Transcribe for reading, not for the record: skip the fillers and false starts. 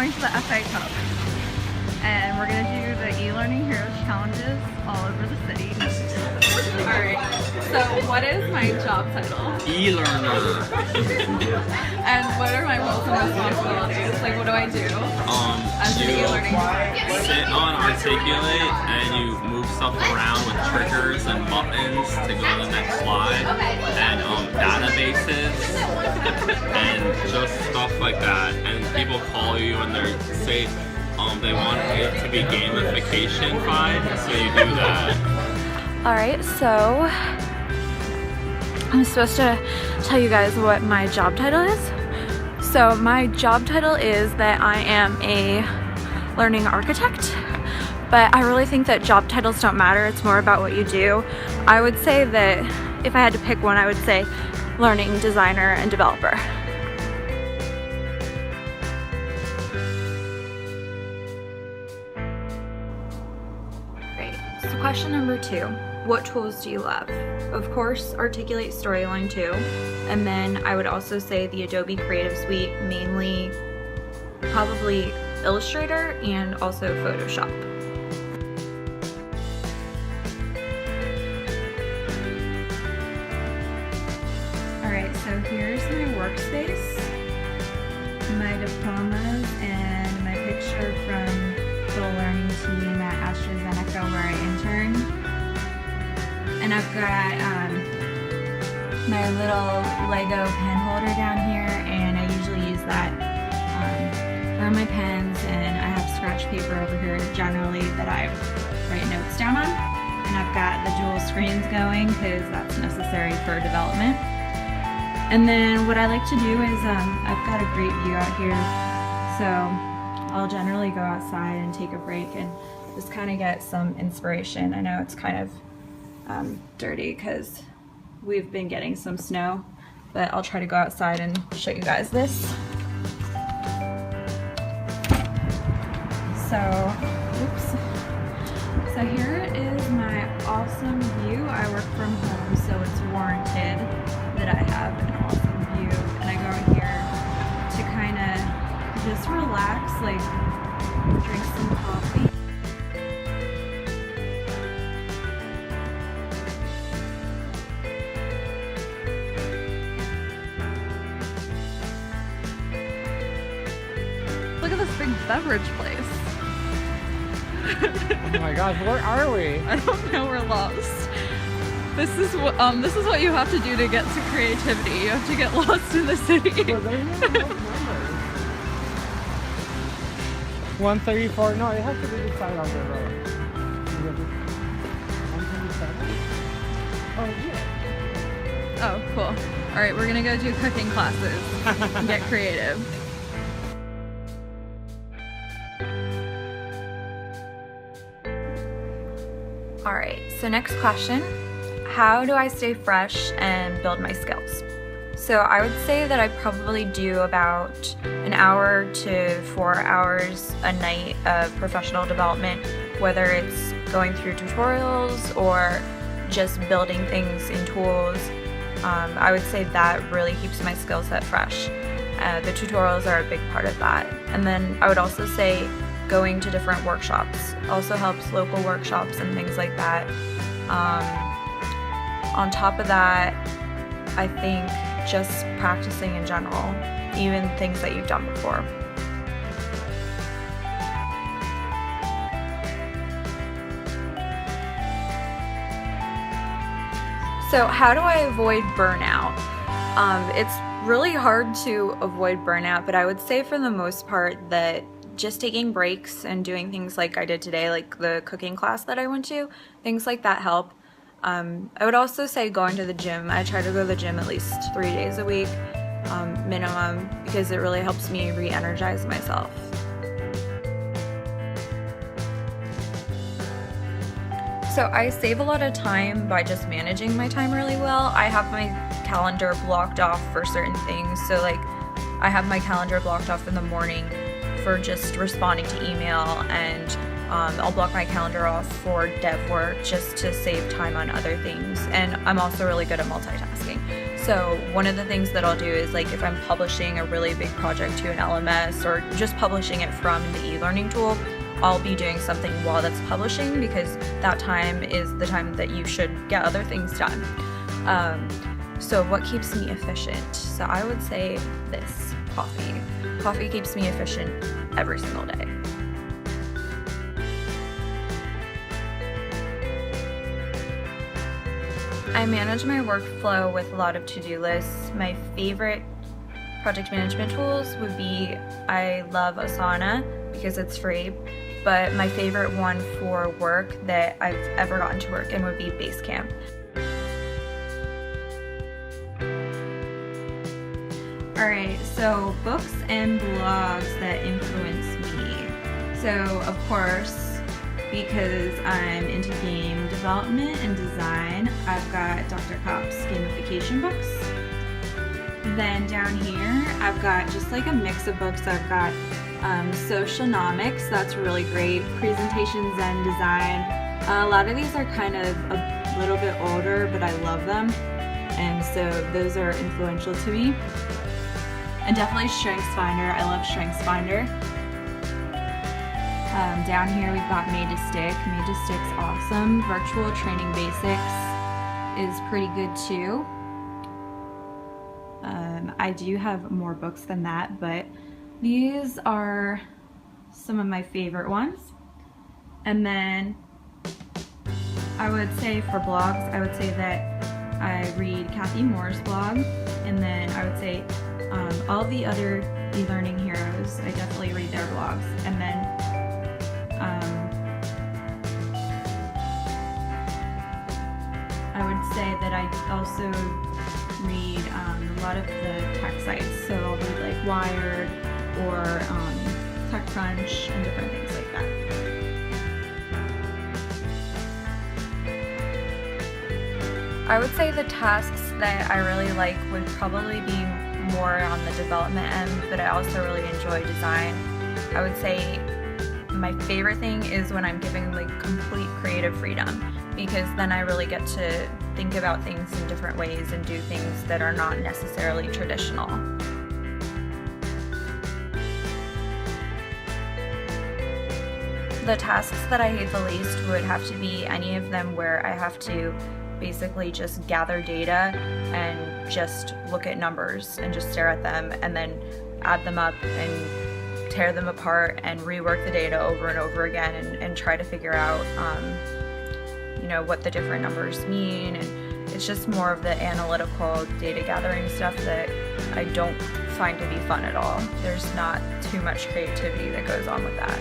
going to the FA Cup, and we're gonna do the e-learning heroes challenges all over the city. Alright, so what is my job title? E-learner. And what are my roles and responsibilities? Like, what do I do as an e-learning designer? Sit on articulate and you move stuff around with triggers and buttons to go to the next slide, and databases and just stuff like that. And people call you and they say they want it to be gamification-fied, so you do that. Alright, so I'm supposed to tell you guys what my job title is. So my job title is that I am a learning architect, but I really think that job titles don't matter. It's more about what you do. I would say that if I had to pick one, I would say learning designer and developer. Great. So question number 2. What tools do you love? Of course, Articulate Storyline too. And then I would also say the Adobe Creative Suite, mainly probably Illustrator and also Photoshop. Alright, so here's my workspace, my diplomas, and my picture from the learning team at AstraZeneca where I interned. And I've got my little Lego pen holder down here, and I usually use that for my pens, and I have scratch paper over here generally that I write notes down on. And I've got the dual screens going because that's necessary for development. And then what I like to do is I've got a great view out here, so I'll generally go outside and take a break and just kind of get some inspiration. I know it's kind of dirty because we've been getting some snow, but I'll try to go outside and show you guys this. So, oops. So here is my awesome view. I work from home, so it's warranted that I have an awesome view. And I go out here to kind of just relax, like drink some coffee. Look at this big beverage place. Oh my gosh, where are we? I don't know, we're lost. This is what you have to do to get to creativity. You have to get lost in the city. Well, there's no numbers. 134. No, it has to be the side of the road. 127? Oh yeah. Oh, cool. Alright, we're gonna go do cooking classes and get creative. Alright, so next question. How do I stay fresh and build my skills? So I would say that I probably do about an hour to 4 hours a night of professional development, whether it's going through tutorials or just building things in tools. I would say that really keeps my skill set fresh. The tutorials are a big part of that. And then I would also say going to different workshops also helps, local workshops and things like that. On top of that, I think just practicing in general, even things that you've done before. So how do I avoid burnout? It's really hard to avoid burnout, but I would say for the most part that just taking breaks and doing things like I did today, like the cooking class that I went to, things like that help. I would also say going to the gym. I try to go to the gym at least 3 days a week, minimum, because it really helps me re-energize myself. So I save a lot of time by just managing my time really well. I have my calendar blocked off for certain things. So like I have my calendar blocked off in the morning for just responding to email, and I'll block my calendar off for dev work just to save time on other things. And I'm also really good at multitasking. So one of the things that I'll do is, like, if I'm publishing a really big project to an LMS or just publishing it from the e-learning tool, I'll be doing something while that's publishing, because that time is the time that you should get other things done. So what keeps me efficient? So I would say this: coffee. Coffee keeps me efficient every single day. I manage my workflow with a lot of to-do lists. My favorite project management tools would be, I love Asana because it's free, but my favorite one for work that I've ever gotten to work in would be Basecamp. Alright, so books and blogs that influence me. So of course, because I'm into game development and design, I've got Dr. Kopp's gamification books. Then down here, I've got just like a mix of books. I've got Socialnomics, that's really great. Presentations and design. A lot of these are kind of a little bit older, but I love them. And so those are influential to me. And definitely StrengthsFinder. I love StrengthsFinder. Down here we've got Made to Stick. Made to Stick's awesome. Virtual Training Basics is pretty good too. I do have more books than that, but these are some of my favorite ones. And then I would say for blogs, I would say that I read Kathy Moore's blog, and then I would say all the other e-learning heroes, I definitely read their blogs. And then I would say that I also read a lot of the tech sites, so I'll read like Wired or TechCrunch and different things like that. I would say the tasks that I really like would probably be more on the development end, but I also really enjoy design. I would say my favorite thing is when I'm giving like complete creative freedom, because then I really get to think about things in different ways and do things that are not necessarily traditional. The tasks that I hate the least would have to be any of them where I have to basically just gather data and just look at numbers and just stare at them and then add them up and tear them apart and rework the data over and over again and try to figure out what the different numbers mean. And it's just more of the analytical data gathering stuff that I don't find to be fun at all. There's not too much creativity that goes on with that.